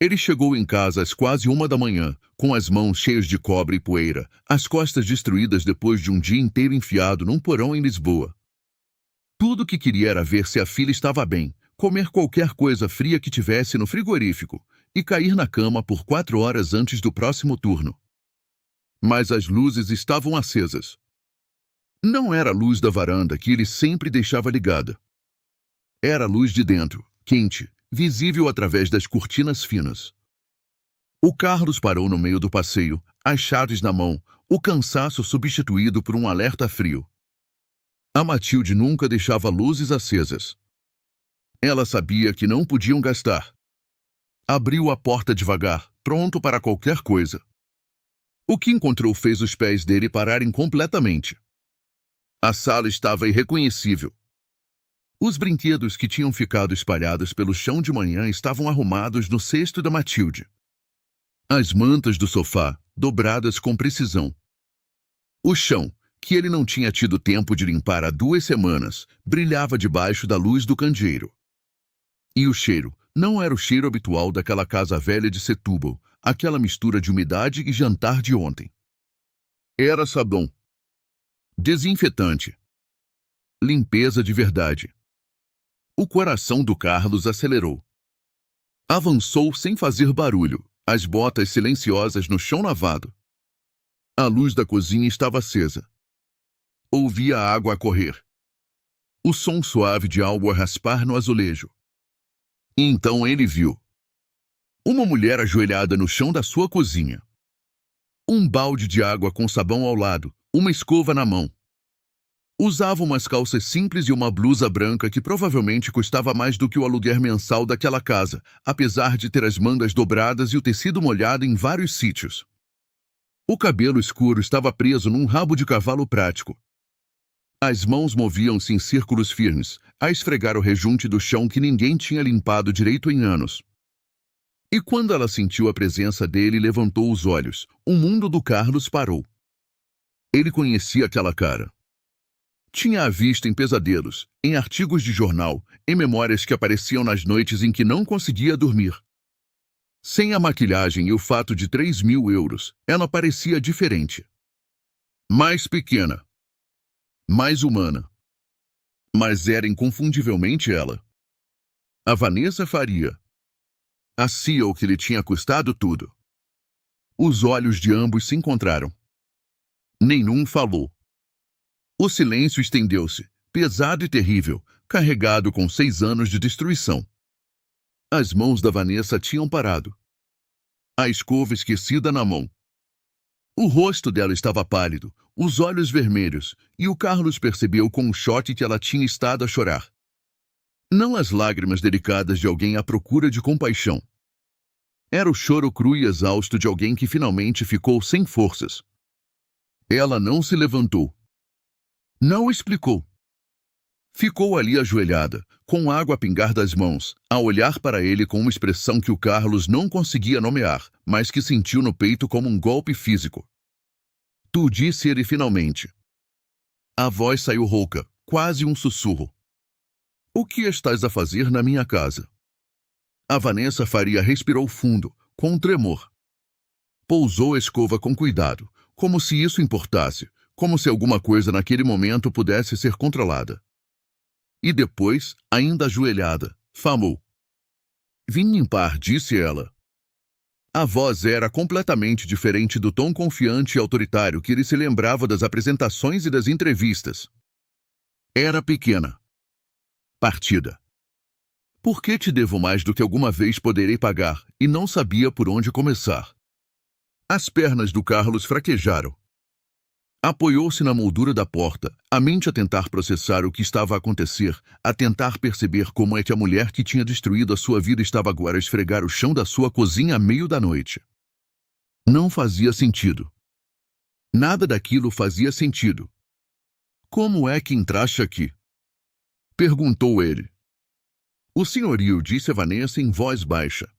Ele chegou em casa às quase 1 da manhã, com as mãos cheias de cobre e poeira, as costas destruídas depois de um dia inteiro enfiado num porão em Lisboa. Tudo o que queria era ver se a filha estava bem, comer qualquer coisa fria que tivesse no frigorífico e cair na cama por 4 horas antes do próximo turno. Mas as luzes estavam acesas. Não era a luz da varanda que ele sempre deixava ligada. Era a luz de dentro, quente, visível através das cortinas finas. O Carlos parou no meio do passeio, as chaves na mão, o cansaço substituído por um alerta frio. A Matilde nunca deixava luzes acesas. Ela sabia que não podiam gastar. Abriu a porta devagar, pronto para qualquer coisa. O que encontrou fez os pés dele pararem completamente. A sala estava irreconhecível. Os brinquedos que tinham ficado espalhados pelo chão de manhã estavam arrumados no cesto da Matilde. As mantas do sofá, dobradas com precisão. O chão, que ele não tinha tido tempo de limpar há 2 semanas, brilhava debaixo da luz do candeeiro. E o cheiro não era o cheiro habitual daquela casa velha de Setúbal, aquela mistura de umidade e jantar de ontem. Era sabão. Desinfetante. Limpeza de verdade. O coração do Carlos acelerou. Avançou sem fazer barulho, as botas silenciosas no chão lavado. A luz da cozinha estava acesa. Ouvia a água a correr. O som suave de algo a raspar no azulejo. E então ele viu uma mulher ajoelhada no chão da sua cozinha. Um balde de água com sabão ao lado, uma escova na mão. Usava umas calças simples e uma blusa branca que provavelmente custava mais do que o aluguer mensal daquela casa, apesar de ter as mangas dobradas e o tecido molhado em vários sítios. O cabelo escuro estava preso num rabo de cavalo prático. As mãos moviam-se em círculos firmes, a esfregar o rejunte do chão que ninguém tinha limpado direito em anos. E quando ela sentiu a presença dele e levantou os olhos, o mundo do Carlos parou. Ele conhecia aquela cara. Tinha-a visto em pesadelos, em artigos de jornal, em memórias que apareciam nas noites em que não conseguia dormir. Sem a maquilhagem e o fato de 3.000 euros, ela parecia diferente. Mais pequena. Mais humana. Mas era inconfundivelmente ela. A Vanessa Faria. A CEO que lhe tinha custado tudo. Os olhos de ambos se encontraram. Nenhum falou. O silêncio estendeu-se, pesado e terrível, carregado com 6 anos de destruição. As mãos da Vanessa tinham parado. A escova esquecida na mão. O rosto dela estava pálido, os olhos vermelhos, e o Carlos percebeu com um choque que ela tinha estado a chorar. Não as lágrimas delicadas de alguém à procura de compaixão. Era o choro cru e exausto de alguém que finalmente ficou sem forças. Ela não se levantou. Não explicou. Ficou ali ajoelhada, com água a pingar das mãos, a olhar para ele com uma expressão que o Carlos não conseguia nomear, mas que sentiu no peito como um golpe físico. Tu, disse ele finalmente. A voz saiu rouca, quase um sussurro. O que estás a fazer na minha casa? A Vanessa Faria respirou fundo, com um tremor. Pousou a escova com cuidado, como se isso importasse, como se alguma coisa naquele momento pudesse ser controlada. E depois, ainda ajoelhada, famou. Vim limpar, disse ela. A voz era completamente diferente do tom confiante e autoritário que ele se lembrava das apresentações e das entrevistas. Era pequena. Partida. Por que te devo mais do que alguma vez poderei pagar, e não sabia por onde começar? As pernas do Carlos fraquejaram. Apoiou-se na moldura da porta, a mente a tentar processar o que estava a acontecer, a tentar perceber como é que a mulher que tinha destruído a sua vida estava agora a esfregar o chão da sua cozinha à meio da noite. Não fazia sentido. Nada daquilo fazia sentido. Como é que entraste aqui? Perguntou ele. O senhorio, disse a Vanessa em voz baixa.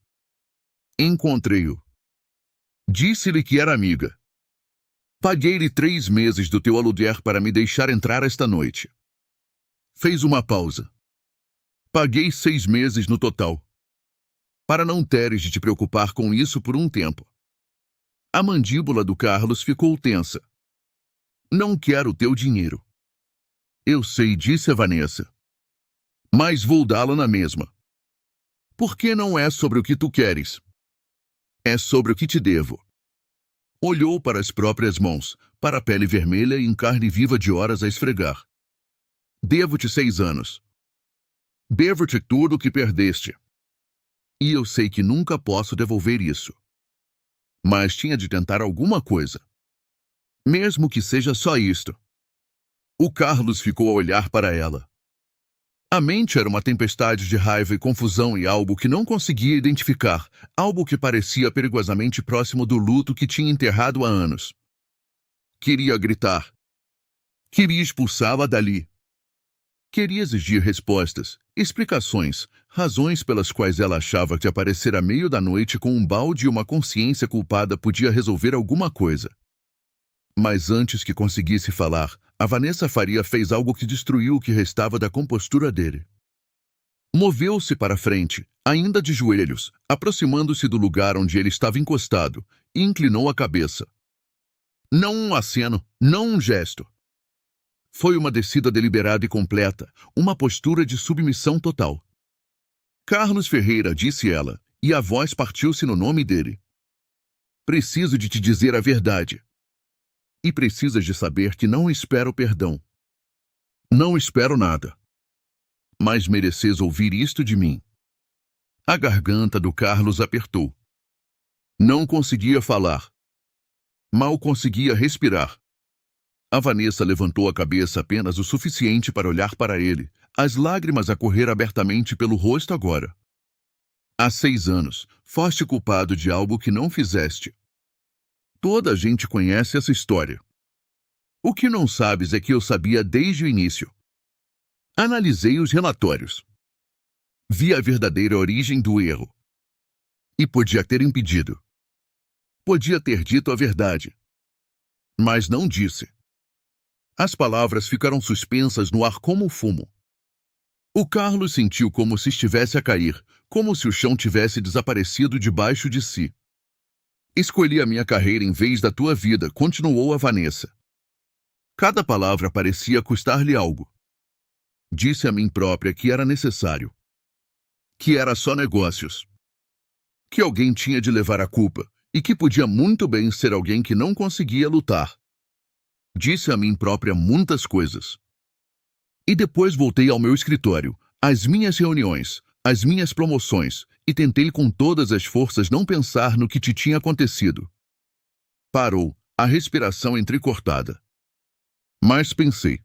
Encontrei-o. Disse-lhe que era amiga. Paguei-lhe 3 meses do teu aluguer para me deixar entrar esta noite. Fez uma pausa. Paguei 6 meses no total. para não teres de te preocupar com isso por um tempo. A mandíbula do Carlos ficou tensa. Não quero o teu dinheiro. Eu sei, disse a Vanessa. Mas vou dá-lo na mesma. Porque não é sobre o que tu queres. É sobre o que te devo. Olhou para as próprias mãos, para a pele vermelha e em carne viva de horas a esfregar. Devo-te 6 anos. Devo-te tudo o que perdeste. E eu sei que nunca posso devolver isso. Mas tinha de tentar alguma coisa. Mesmo que seja só isto. O Carlos ficou a olhar para ela. A mente era uma tempestade de raiva e confusão e algo que não conseguia identificar, algo que parecia perigosamente próximo do luto que tinha enterrado há anos. Queria gritar. Queria expulsá-la dali. Queria exigir respostas, explicações, razões pelas quais ela achava que aparecer à meio da noite com um balde e uma consciência culpada podia resolver alguma coisa. Mas antes que conseguisse falar, a Vanessa Faria fez algo que destruiu o que restava da compostura dele. Moveu-se para frente, ainda de joelhos, aproximando-se do lugar onde ele estava encostado, e inclinou a cabeça. Não um aceno, não um gesto. Foi uma descida deliberada e completa, uma postura de submissão total. Carlos Ferreira, disse ela, e a voz partiu-se no nome dele. Preciso de te dizer a verdade. E precisas de saber que não espero perdão. Não espero nada. Mas mereces ouvir isto de mim. A garganta do Carlos apertou. Não conseguia falar. Mal conseguia respirar. A Vanessa levantou a cabeça apenas o suficiente para olhar para ele, as lágrimas a correr abertamente pelo rosto agora. Há 6 anos, foste culpado de algo que não fizeste. Toda a gente conhece essa história. O que não sabes é que eu sabia desde o início. Analisei os relatórios. Vi a verdadeira origem do erro. E podia ter impedido. Podia ter dito a verdade. Mas não disse. As palavras ficaram suspensas no ar como fumo. O Carlos sentiu como se estivesse a cair, como se o chão tivesse desaparecido debaixo de si. Escolhi a minha carreira em vez da tua vida, continuou a Vanessa. Cada palavra parecia custar-lhe algo. Disse a mim própria que era necessário. Que era só negócios. Que alguém tinha de levar a culpa, e que podia muito bem ser alguém que não conseguia lutar. Disse a mim própria muitas coisas. E depois voltei ao meu escritório, às minhas reuniões, às minhas promoções, e tentei com todas as forças não pensar no que te tinha acontecido. Parou, a respiração entrecortada. Mas pensei.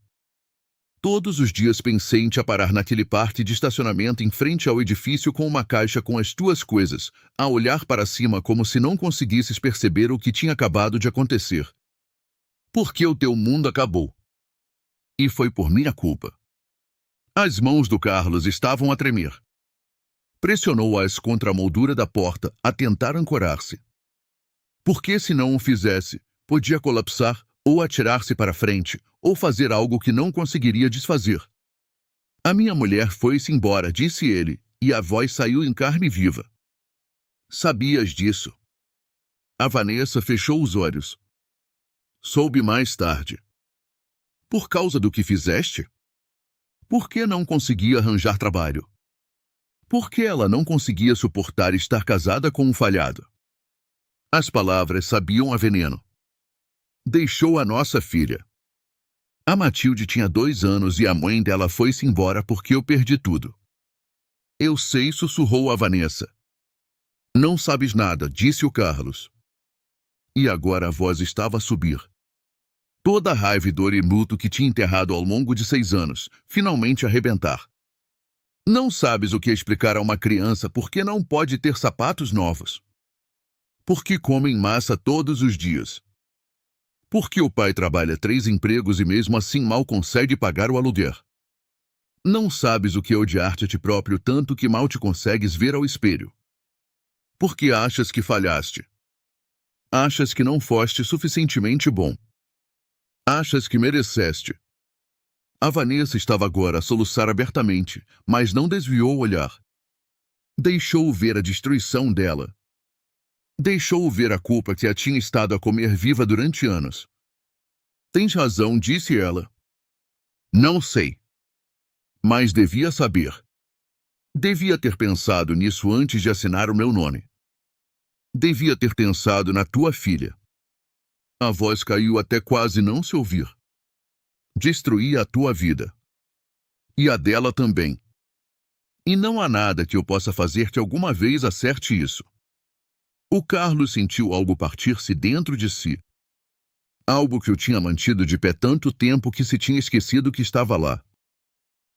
Todos os dias pensei em te parar naquele parque de estacionamento em frente ao edifício com uma caixa com as tuas coisas, a olhar para cima como se não conseguisses perceber o que tinha acabado de acontecer. Porque o teu mundo acabou. E foi por minha culpa. As mãos do Carlos estavam a tremer. Pressionou-as contra a moldura da porta, a tentar ancorar-se. Porque se não o fizesse, podia colapsar, ou atirar-se para frente, ou fazer algo que não conseguiria desfazer. A minha mulher foi-se embora, disse ele, e a voz saiu em carne viva. Sabias disso? A Vanessa fechou os olhos. Soube mais tarde. Por causa do que fizeste? Por que não conseguia arranjar trabalho? Por que ela não conseguia suportar estar casada com um falhado? As palavras sabiam a veneno. Deixou a nossa filha. A Matilde tinha 2 anos e a mãe dela foi-se embora porque eu perdi tudo. Eu sei, sussurrou a Vanessa. Não sabes nada, disse o Carlos. E agora a voz estava a subir. Toda a raiva e dor e luto que tinha enterrado ao longo de 6 anos, finalmente a arrebentar. Não sabes o que explicar a uma criança por que não pode ter sapatos novos. Por que come em massa todos os dias. Por que o pai trabalha 3 empregos e mesmo assim mal consegue pagar o aluguer. Não sabes o que é odiar-te a ti próprio tanto que mal te consegues ver ao espelho. Por que achas que falhaste. Achas que não foste suficientemente bom. Achas que mereceste. A Vanessa estava agora a soluçar abertamente, mas não desviou o olhar. Deixou ver a destruição dela. Deixou ver a culpa que a tinha estado a comer viva durante anos. Tens razão, disse ela. Não sei. Mas devia saber. Devia ter pensado nisso antes de assinar o meu nome. Devia ter pensado na tua filha. A voz caiu até quase não se ouvir. Destruía a tua vida. E a dela também. E não há nada que eu possa fazer que alguma vez acerte isso. O Carlos sentiu algo partir-se dentro de si. Algo que o tinha mantido de pé tanto tempo que se tinha esquecido que estava lá.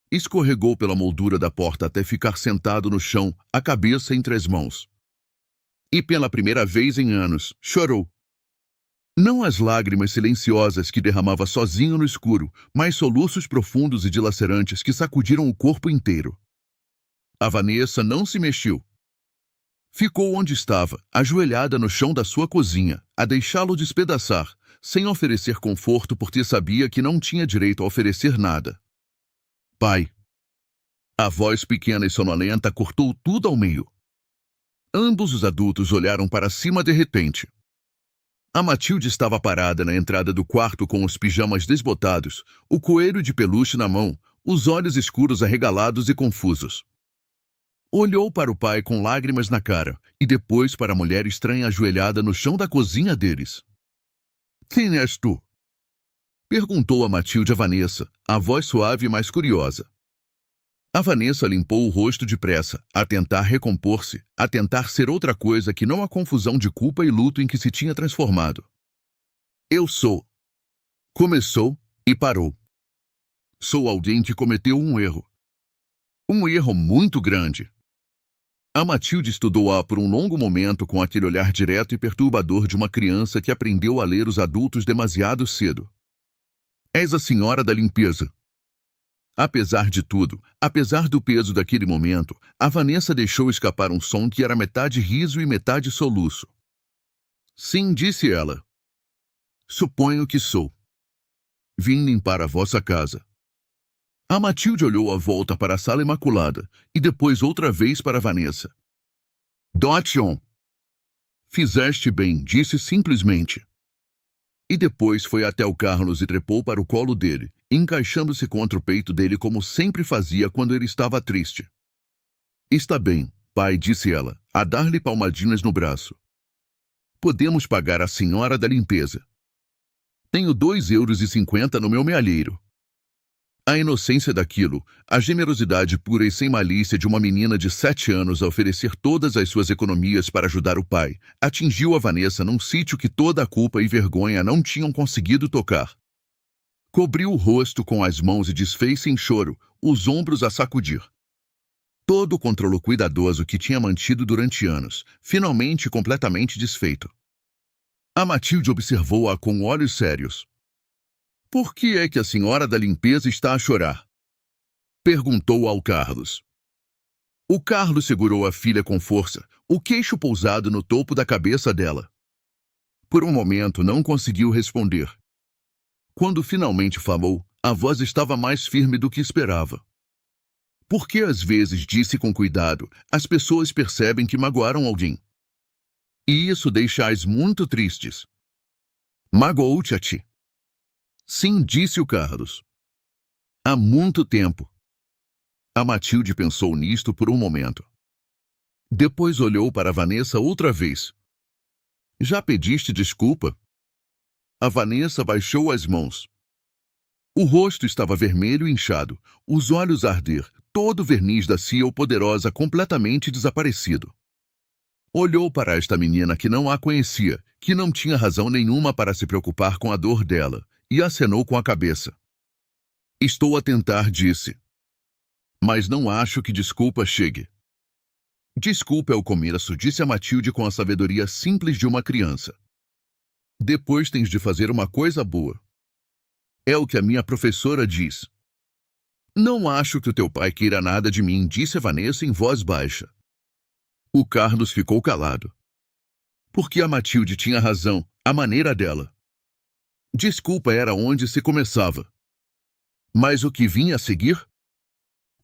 Escorregou pela moldura da porta até ficar sentado no chão, a cabeça entre as mãos. E pela primeira vez em anos, chorou. Não as lágrimas silenciosas que derramava sozinho no escuro, mas soluços profundos e dilacerantes que sacudiram o corpo inteiro. A Vanessa não se mexeu. Ficou onde estava, ajoelhada no chão da sua cozinha, a deixá-lo despedaçar, sem oferecer conforto porque sabia que não tinha direito a oferecer nada. Pai. A voz pequena e sonolenta cortou tudo ao meio. Ambos os adultos olharam para cima de repente. A Matilde estava parada na entrada do quarto com os pijamas desbotados, o coelho de peluche na mão, os olhos escuros arregalados e confusos. Olhou para o pai com lágrimas na cara e depois para a mulher estranha ajoelhada no chão da cozinha deles. Quem és tu? Perguntou a Matilde a Vanessa, a voz suave mas curiosa. A Vanessa limpou o rosto depressa, a tentar recompor-se, a tentar ser outra coisa que não a confusão de culpa e luto em que se tinha transformado. Eu sou. Começou e parou. Sou alguém que cometeu um erro. Um erro muito grande. A Matilde estudou-a por um longo momento com aquele olhar direto e perturbador de uma criança que aprendeu a ler os adultos demasiado cedo. És a senhora da limpeza. Apesar de tudo, apesar do peso daquele momento, a Vanessa deixou escapar um som que era metade riso e metade soluço. Sim, disse ela. Suponho que sou. Vim limpar a vossa casa. A Matilde olhou à volta para a sala imaculada e depois outra vez para Vanessa. Dotion. Fizeste bem, disse simplesmente. E depois foi até o Carlos e trepou para o colo dele, encaixando-se contra o peito dele como sempre fazia quando ele estava triste. Está bem, pai, disse ela, a dar-lhe palmadinhas no braço. Podemos pagar a senhora da limpeza. Tenho 2,50 € no meu mealheiro. A inocência daquilo, a generosidade pura e sem malícia de uma menina de 7 anos a oferecer todas as suas economias para ajudar o pai, atingiu a Vanessa num sítio que toda a culpa e vergonha não tinham conseguido tocar. Cobriu o rosto com as mãos e desfez-se em choro, os ombros a sacudir. Todo o controle cuidadoso que tinha mantido durante anos, finalmente completamente desfeito. A Matilde observou-a com olhos sérios. Por que é que a senhora da limpeza está a chorar? Perguntou ao Carlos. O Carlos segurou a filha com força, o queixo pousado no topo da cabeça dela. Por um momento não conseguiu responder. Quando finalmente falou, a voz estava mais firme do que esperava. Porque às vezes, disse com cuidado, as pessoas percebem que magoaram alguém. E isso deixa-as muito tristes. Magoou-te a ti? Sim, disse o Carlos. Há muito tempo. A Matilde pensou nisto por um momento. Depois olhou para Vanessa outra vez. Já pediste desculpa? A Vanessa baixou as mãos. O rosto estava vermelho e inchado, os olhos a arder, todo o verniz da Ciel poderosa completamente desaparecido. Olhou para esta menina que não a conhecia, que não tinha razão nenhuma para se preocupar com a dor dela, e acenou com a cabeça. Estou a tentar, disse. Mas não acho que desculpa chegue. Desculpa é o começo, disse a Matilde com a sabedoria simples de uma criança. Depois tens de fazer uma coisa boa. É o que a minha professora diz. Não acho que o teu pai queira nada de mim, disse Vanessa em voz baixa. O Carlos ficou calado. Porque a Matilde tinha razão, a maneira dela. Desculpa era onde se começava. Mas o que vinha a seguir?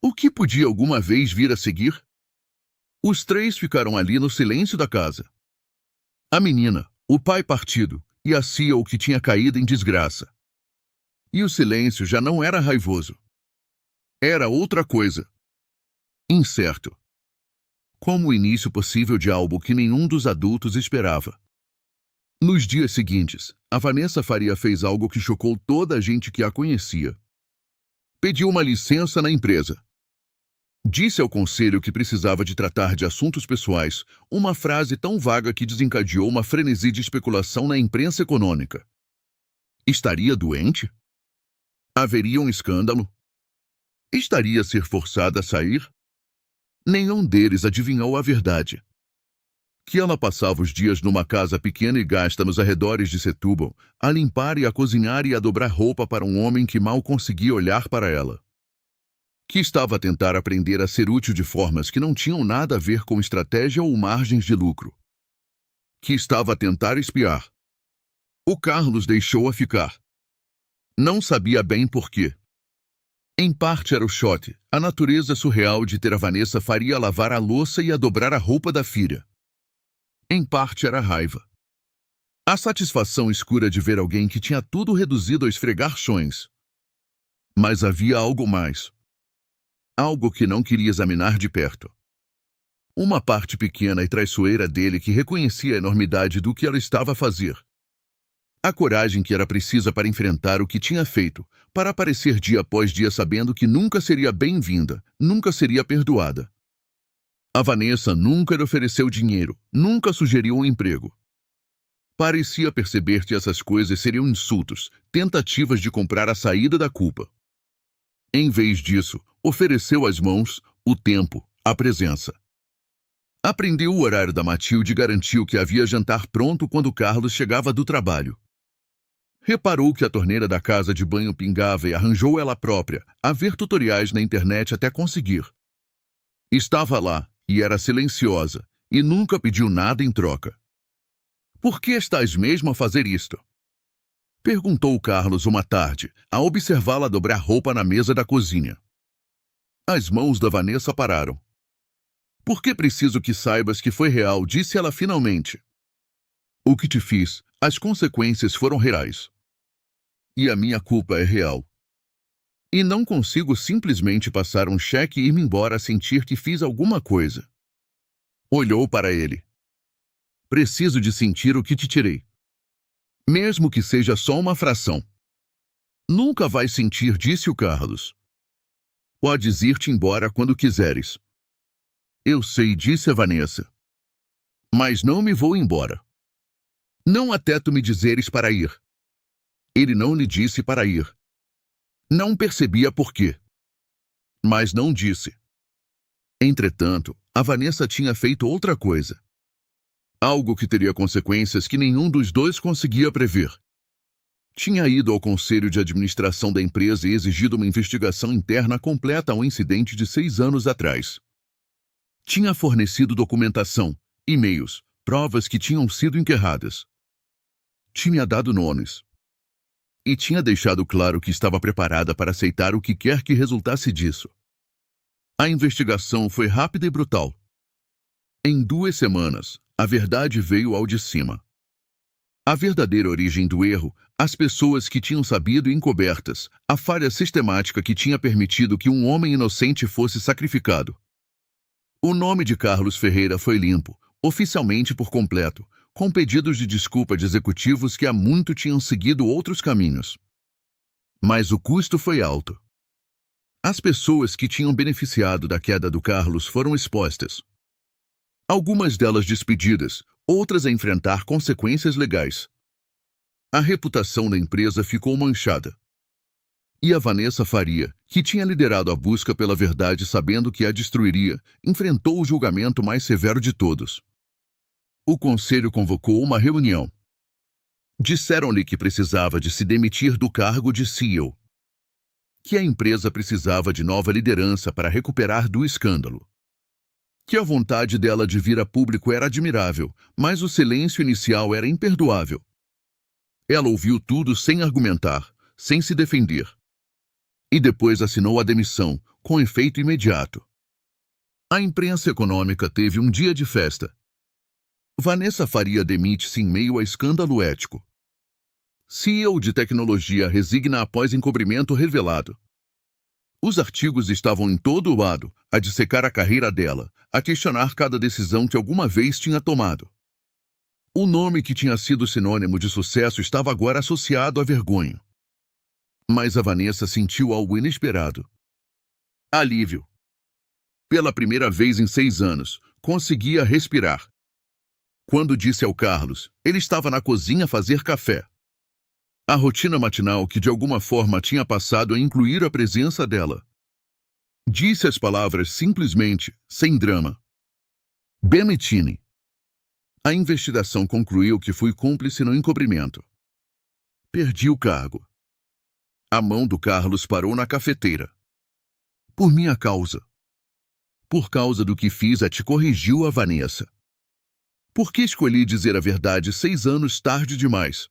O que podia alguma vez vir a seguir? Os três ficaram ali no silêncio da casa. A menina, o pai partido e a CEO que tinha caído em desgraça. E o silêncio já não era raivoso. Era outra coisa. Incerto. Como o início possível de algo que nenhum dos adultos esperava. Nos dias seguintes, a Vanessa Faria fez algo que chocou toda a gente que a conhecia. Pediu uma licença na empresa. Disse ao conselho que precisava de tratar de assuntos pessoais, uma frase tão vaga que desencadeou uma frenesi de especulação na imprensa econômica. Estaria doente? Haveria um escândalo? Estaria a ser forçada a sair? Nenhum deles adivinhou a verdade. Que ela passava os dias numa casa pequena e gasta nos arredores de Setúbal, a limpar e a cozinhar e a dobrar roupa para um homem que mal conseguia olhar para ela. Que estava a tentar aprender a ser útil de formas que não tinham nada a ver com estratégia ou margens de lucro. Que estava a tentar espiar. O Carlos deixou-a ficar. Não sabia bem por quê. Em parte era o choque, a natureza surreal de ter a Vanessa Faria lavar a louça e a dobrar a roupa da filha. Em parte era a raiva. A satisfação escura de ver alguém que tinha tudo reduzido a esfregar chões. Mas havia algo mais. Algo que não queria examinar de perto. Uma parte pequena e traiçoeira dele que reconhecia a enormidade do que ela estava a fazer. A coragem que era precisa para enfrentar o que tinha feito, para aparecer dia após dia sabendo que nunca seria bem-vinda, nunca seria perdoada. A Vanessa nunca lhe ofereceu dinheiro, nunca sugeriu um emprego. Parecia perceber que essas coisas seriam insultos, tentativas de comprar a saída da culpa. Em vez disso, ofereceu as mãos, o tempo, a presença. Aprendeu o horário da Matilde e garantiu que havia jantar pronto quando Carlos chegava do trabalho. Reparou que a torneira da casa de banho pingava e arranjou ela própria, a ver tutoriais na internet até conseguir. Estava lá, e era silenciosa, e nunca pediu nada em troca. Por que estás mesmo a fazer isto? Perguntou Carlos uma tarde, a observá-la dobrar roupa na mesa da cozinha. As mãos da Vanessa pararam. Por que preciso que saibas que foi real, disse ela finalmente. O que te fiz, as consequências foram reais. E a minha culpa é real. E não consigo simplesmente passar um cheque e ir-me embora a sentir que fiz alguma coisa. Olhou para ele. Preciso de sentir o que te tirei. Mesmo que seja só uma fração. Nunca vais sentir, disse o Carlos. Podes ir-te embora quando quiseres. Eu sei, disse a Vanessa. Mas não me vou embora. Não até tu me dizeres para ir. Ele não lhe disse para ir. Não percebia por quê. Mas não disse. Entretanto, a Vanessa tinha feito outra coisa. Algo que teria consequências que nenhum dos dois conseguia prever. Tinha ido ao conselho de administração da empresa e exigido uma investigação interna completa ao incidente de 6 anos atrás. Tinha fornecido documentação, e-mails, provas que tinham sido enterradas. Tinha dado nomes. E tinha deixado claro que estava preparada para aceitar o que quer que resultasse disso. A investigação foi rápida e brutal. Em 2 semanas, a verdade veio ao de cima. A verdadeira origem do erro, as pessoas que tinham sabido encobertas, a falha sistemática que tinha permitido que um homem inocente fosse sacrificado. O nome de Carlos Ferreira foi limpo, oficialmente por completo, com pedidos de desculpa de executivos que há muito tinham seguido outros caminhos. Mas o custo foi alto. As pessoas que tinham beneficiado da queda do Carlos foram expostas. Algumas delas despedidas, outras a enfrentar consequências legais. A reputação da empresa ficou manchada. E a Vanessa Faria, que tinha liderado a busca pela verdade sabendo que a destruiria, enfrentou o julgamento mais severo de todos. O conselho convocou uma reunião. Disseram-lhe que precisava de se demitir do cargo de CEO. Que a empresa precisava de nova liderança para recuperar do escândalo. Que a vontade dela de vir a público era admirável, mas o silêncio inicial era imperdoável. Ela ouviu tudo sem argumentar, sem se defender. E depois assinou a demissão, com efeito imediato. A imprensa econômica teve um dia de festa. Vanessa Faria demite-se em meio a escândalo ético. CEO de tecnologia resigna após encobrimento revelado. Os artigos estavam em todo o lado, a dissecar a carreira dela, a questionar cada decisão que alguma vez tinha tomado. O nome que tinha sido sinônimo de sucesso estava agora associado à vergonha. Mas a Vanessa sentiu algo inesperado. Alívio. Pela primeira vez em 6 anos, conseguia respirar. Quando disse ao Carlos, ele estava na cozinha a fazer café. A rotina matinal que de alguma forma tinha passado a incluir a presença dela. Disse as palavras simplesmente, sem drama. Bemetini. A investigação concluiu que fui cúmplice no encobrimento. Perdi o cargo. A mão do Carlos parou na cafeteira. Por minha causa. Por causa do que fiz, te corrigiu a Vanessa. Por que escolhi dizer a verdade 6 anos tarde demais?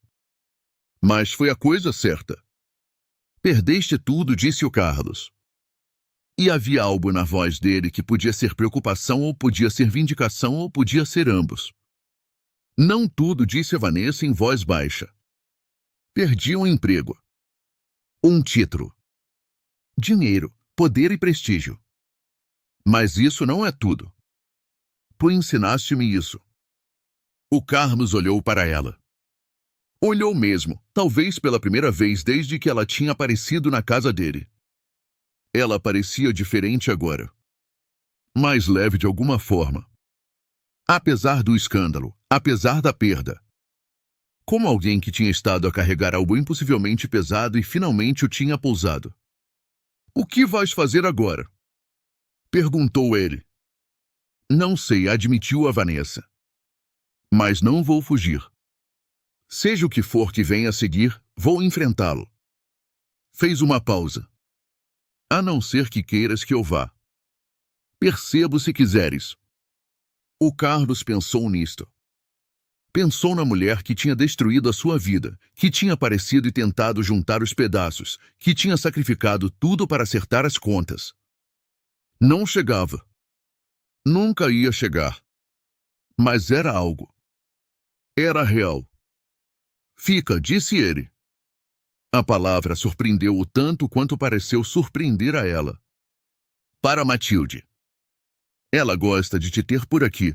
Mas foi a coisa certa. Perdeste tudo, disse o Carlos. E havia algo na voz dele que podia ser preocupação ou podia ser vindicação ou podia ser ambos. Não tudo, disse a Vanessa em voz baixa. Perdi um emprego. Um título. Dinheiro, poder e prestígio. Mas isso não é tudo. Tu ensinaste-me isso. O Carlos olhou para ela. Olhou mesmo, talvez pela primeira vez desde que ela tinha aparecido na casa dele. Ela parecia diferente agora. Mais leve de alguma forma. Apesar do escândalo, apesar da perda. Como alguém que tinha estado a carregar algo impossivelmente pesado e finalmente o tinha pousado. O que vais fazer agora? Perguntou ele. Não sei, admitiu a Vanessa. Mas não vou fugir. Seja o que for que venha a seguir, vou enfrentá-lo. Fez uma pausa. A não ser que queiras que eu vá. Percebo se quiseres. O Carlos pensou nisto. Pensou na mulher que tinha destruído a sua vida, que tinha aparecido e tentado juntar os pedaços, que tinha sacrificado tudo para acertar as contas. Não chegava. Nunca ia chegar. Mas era algo. Era real. Fica, disse ele. A palavra surpreendeu-o tanto quanto pareceu surpreender a ela. Para Matilde. Ela gosta de te ter por aqui.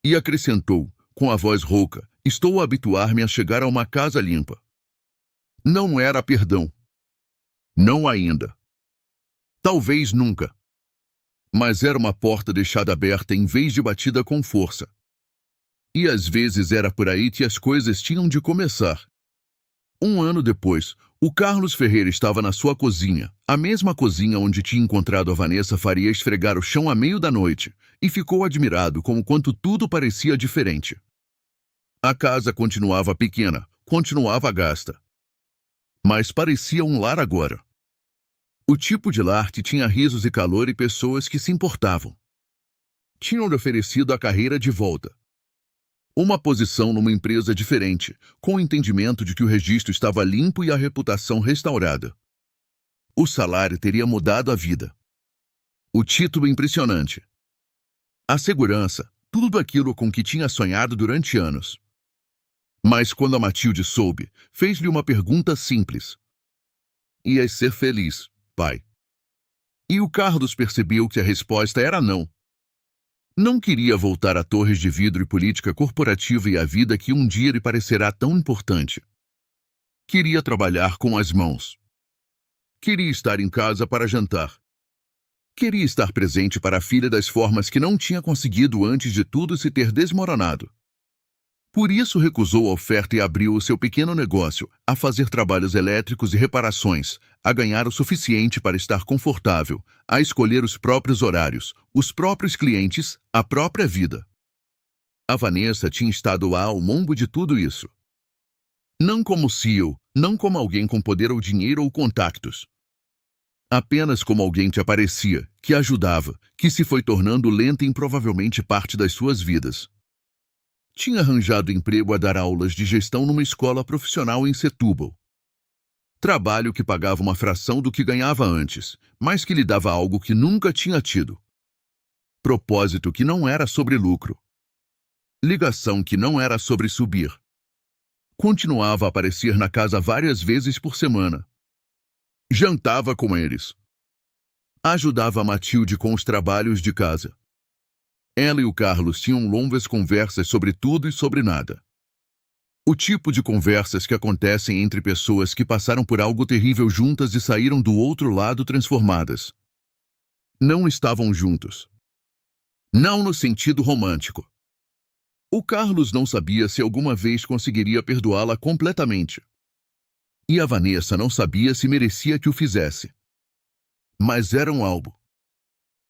E acrescentou, com a voz rouca, estou a habituar-me a chegar a uma casa limpa. Não era perdão. Não ainda. Talvez nunca. Mas era uma porta deixada aberta em vez de batida com força. E às vezes era por aí que as coisas tinham de começar. 1 ano depois, o Carlos Ferreira estava na sua cozinha, a mesma cozinha onde tinha encontrado a Vanessa Faria esfregar o chão à meio da noite, e ficou admirado com o quanto tudo parecia diferente. A casa continuava pequena, continuava gasta. Mas parecia um lar agora. O tipo de lar que tinha risos e calor e pessoas que se importavam. Tinham-lhe oferecido a carreira de volta. Uma posição numa empresa diferente, com o entendimento de que o registro estava limpo e a reputação restaurada. O salário teria mudado a vida. O título impressionante. A segurança, tudo aquilo com que tinha sonhado durante anos. Mas quando a Matilde soube, fez-lhe uma pergunta simples. Ias ser feliz, pai? E o Carlos percebeu que a resposta era não. Não queria voltar a torres de vidro e política corporativa e a vida que um dia lhe parecerá tão importante. Queria trabalhar com as mãos. Queria estar em casa para jantar. Queria estar presente para a filha das formas que não tinha conseguido antes de tudo se ter desmoronado. Por isso recusou a oferta e abriu o seu pequeno negócio, a fazer trabalhos elétricos e reparações, a ganhar o suficiente para estar confortável, a escolher os próprios horários, os próprios clientes, a própria vida. A Vanessa tinha estado lá ao lombo de tudo isso. Não como CEO, não como alguém com poder ou dinheiro ou contactos. Apenas como alguém que aparecia, que ajudava, que se foi tornando lenta e provavelmente parte das suas vidas. Tinha arranjado emprego a dar aulas de gestão numa escola profissional em Setúbal. Trabalho que pagava uma fração do que ganhava antes, mas que lhe dava algo que nunca tinha tido. Propósito que não era sobre lucro. Ligação que não era sobre subir. Continuava a aparecer na casa várias vezes por semana. Jantava com eles. Ajudava a Matilde com os trabalhos de casa. Ela e o Carlos tinham longas conversas sobre tudo e sobre nada. O tipo de conversas que acontecem entre pessoas que passaram por algo terrível juntas e saíram do outro lado transformadas. Não estavam juntos. Não no sentido romântico. O Carlos não sabia se alguma vez conseguiria perdoá-la completamente. E a Vanessa não sabia se merecia que o fizesse. Mas eram algo.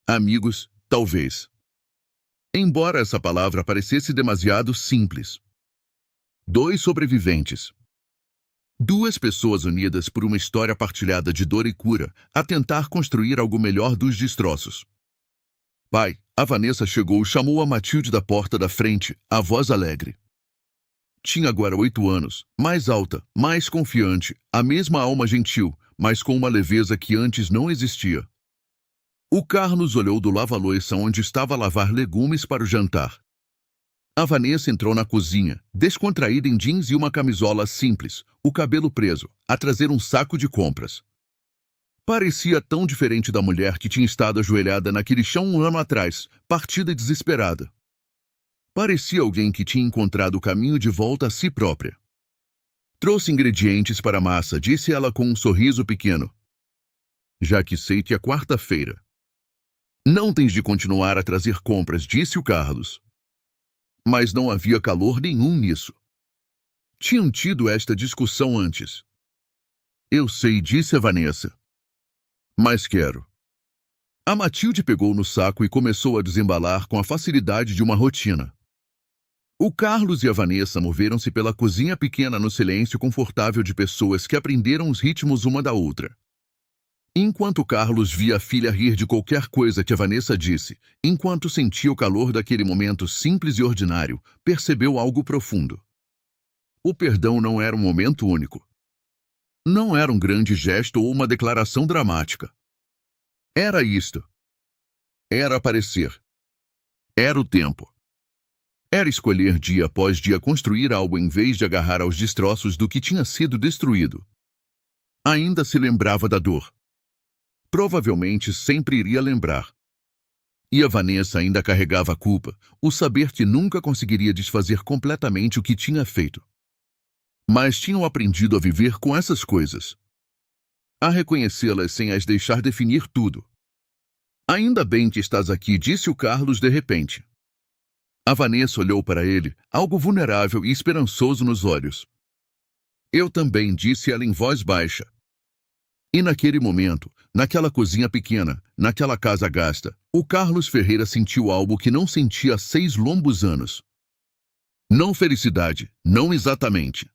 Amigos, talvez. Embora essa palavra parecesse demasiado simples. Dois sobreviventes. Duas pessoas unidas por uma história partilhada de dor e cura, a tentar construir algo melhor dos destroços. Pai, a Vanessa chegou e chamou a Matilde da porta da frente, a voz alegre. Tinha agora 8 anos, mais alta, mais confiante, a mesma alma gentil, mas com uma leveza que antes não existia. O Carlos olhou do lava-louça onde estava a lavar legumes para o jantar. A Vanessa entrou na cozinha, descontraída em jeans e uma camisola simples, o cabelo preso, a trazer um saco de compras. Parecia tão diferente da mulher que tinha estado ajoelhada naquele chão um ano atrás, partida e desesperada. Parecia alguém que tinha encontrado o caminho de volta a si própria. Trouxe ingredientes para a massa, disse ela com um sorriso pequeno. Já que sei que é quarta-feira. Não tens de continuar a trazer compras, disse o Carlos. Mas não havia calor nenhum nisso. Tinham tido esta discussão antes. Eu sei, disse a Vanessa. Mas quero. A Matilde pegou no saco e começou a desembalar com a facilidade de uma rotina. O Carlos e a Vanessa moveram-se pela cozinha pequena no silêncio confortável de pessoas que aprenderam os ritmos uma da outra. Enquanto Carlos via a filha rir de qualquer coisa que a Vanessa disse, enquanto sentia o calor daquele momento simples e ordinário, percebeu algo profundo. O perdão não era um momento único. Não era um grande gesto ou uma declaração dramática. Era isto. Era aparecer. Era o tempo. Era escolher dia após dia construir algo em vez de agarrar aos destroços do que tinha sido destruído. Ainda se lembrava da dor. Provavelmente sempre iria lembrar. E a Vanessa ainda carregava a culpa, o saber que nunca conseguiria desfazer completamente o que tinha feito. Mas tinham aprendido a viver com essas coisas. A reconhecê-las sem as deixar definir tudo. Ainda bem que estás aqui, disse o Carlos de repente. A Vanessa olhou para ele, algo vulnerável e esperançoso nos olhos. Eu também, disse ela em voz baixa. E naquele momento, naquela cozinha pequena, naquela casa gasta, o Carlos Ferreira sentiu algo que não sentia há 6 longos anos. Não felicidade, não exatamente.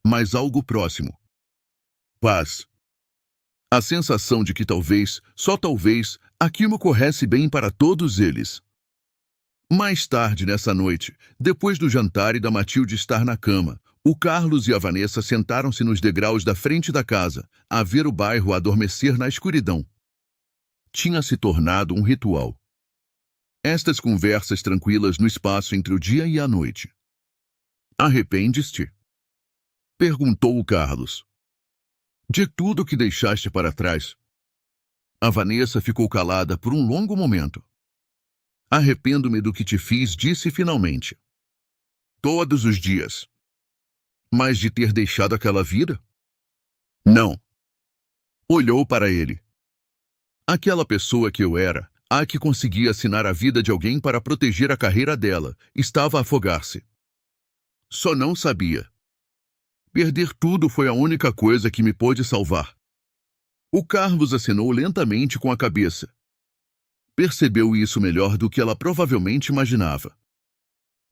Mas algo próximo. Paz. A sensação de que talvez, só talvez, aquilo corresse bem para todos eles. Mais tarde nessa noite, depois do jantar e da Matilde estar na cama, o Carlos e a Vanessa sentaram-se nos degraus da frente da casa, a ver o bairro adormecer na escuridão. Tinha se tornado um ritual. Estas conversas tranquilas no espaço entre o dia e a noite. Arrependes-te? Perguntou o Carlos. De tudo que deixaste para trás. A Vanessa ficou calada por um longo momento. Arrependo-me do que te fiz, disse finalmente. Todos os dias. Mas de ter deixado aquela vida? Não. Olhou para ele. Aquela pessoa que eu era, a que conseguia assinar a vida de alguém para proteger a carreira dela, estava a afogar-se. Só não sabia. Perder tudo foi a única coisa que me pôde salvar. O Carlos acenou lentamente com a cabeça. Percebeu isso melhor do que ela provavelmente imaginava.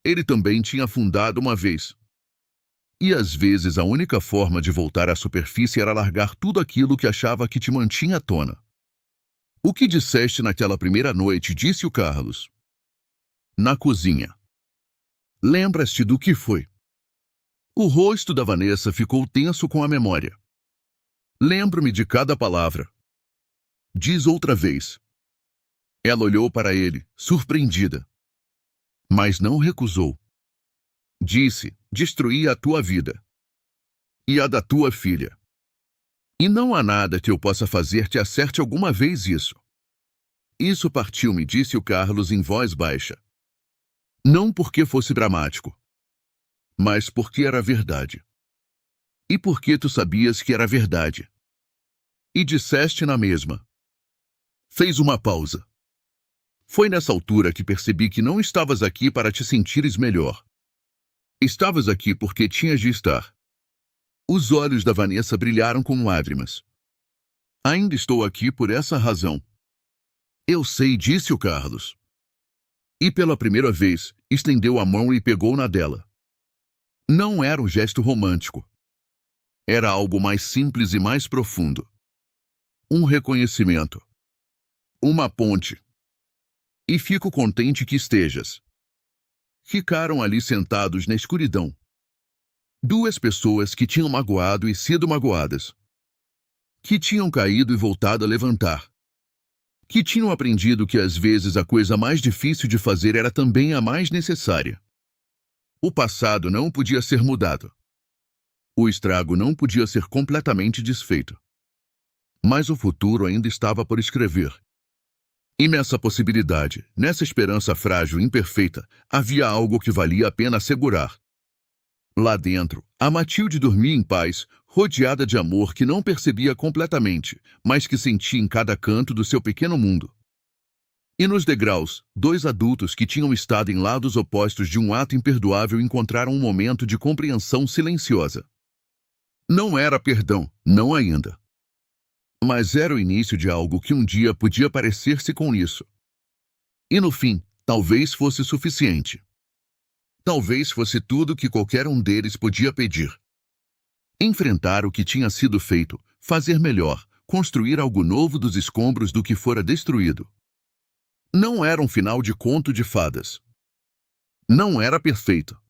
Ele também tinha afundado uma vez. E às vezes a única forma de voltar à superfície era largar tudo aquilo que achava que te mantinha à tona. O que disseste naquela primeira noite, disse o Carlos. Na cozinha. Lembras-te do que foi? O rosto da Vanessa ficou tenso com a memória. Lembro-me de cada palavra. Diz outra vez. Ela olhou para ele, surpreendida. Mas não recusou. Disse: destruí a tua vida. E a da tua filha. E não há nada que eu possa fazer que acerte alguma vez isso. Isso partiu-me, disse o Carlos em voz baixa. Não porque fosse dramático, mas porque era verdade. E porque tu sabias que era verdade. E disseste na mesma. Fez uma pausa. Foi nessa altura que percebi que não estavas aqui para te sentires melhor. Estavas aqui porque tinhas de estar. Os olhos da Vanessa brilharam com lágrimas. Ainda estou aqui por essa razão. Eu sei, disse o Carlos. E pela primeira vez, estendeu a mão e pegou na dela. Não era um gesto romântico. Era algo mais simples e mais profundo. Um reconhecimento. Uma ponte. E fico contente que estejas. Ficaram ali sentados na escuridão. Duas pessoas que tinham magoado e sido magoadas. Que tinham caído e voltado a levantar. Que tinham aprendido que às vezes a coisa mais difícil de fazer era também a mais necessária. O passado não podia ser mudado. O estrago não podia ser completamente desfeito. Mas o futuro ainda estava por escrever. E nessa possibilidade, nessa esperança frágil e imperfeita, havia algo que valia a pena assegurar. Lá dentro, a Matilde dormia em paz, rodeada de amor que não percebia completamente, mas que sentia em cada canto do seu pequeno mundo. E nos degraus, dois adultos que tinham estado em lados opostos de um ato imperdoável encontraram um momento de compreensão silenciosa. Não era perdão, não ainda. Mas era o início de algo que um dia podia parecer-se com isso. E no fim, talvez fosse suficiente. Talvez fosse tudo que qualquer um deles podia pedir. Enfrentar o que tinha sido feito, fazer melhor, construir algo novo dos escombros do que fora destruído. Não era um final de conto de fadas. Não era perfeito.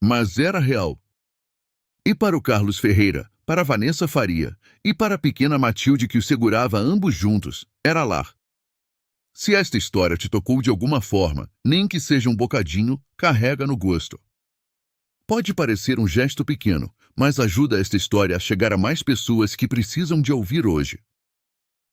Mas era real. E para o Carlos Ferreira, para a Vanessa Faria e para a pequena Matilde que os segurava ambos juntos, era lar. Se esta história te tocou de alguma forma, nem que seja um bocadinho, carrega no gosto. Pode parecer um gesto pequeno, mas ajuda esta história a chegar a mais pessoas que precisam de ouvir hoje.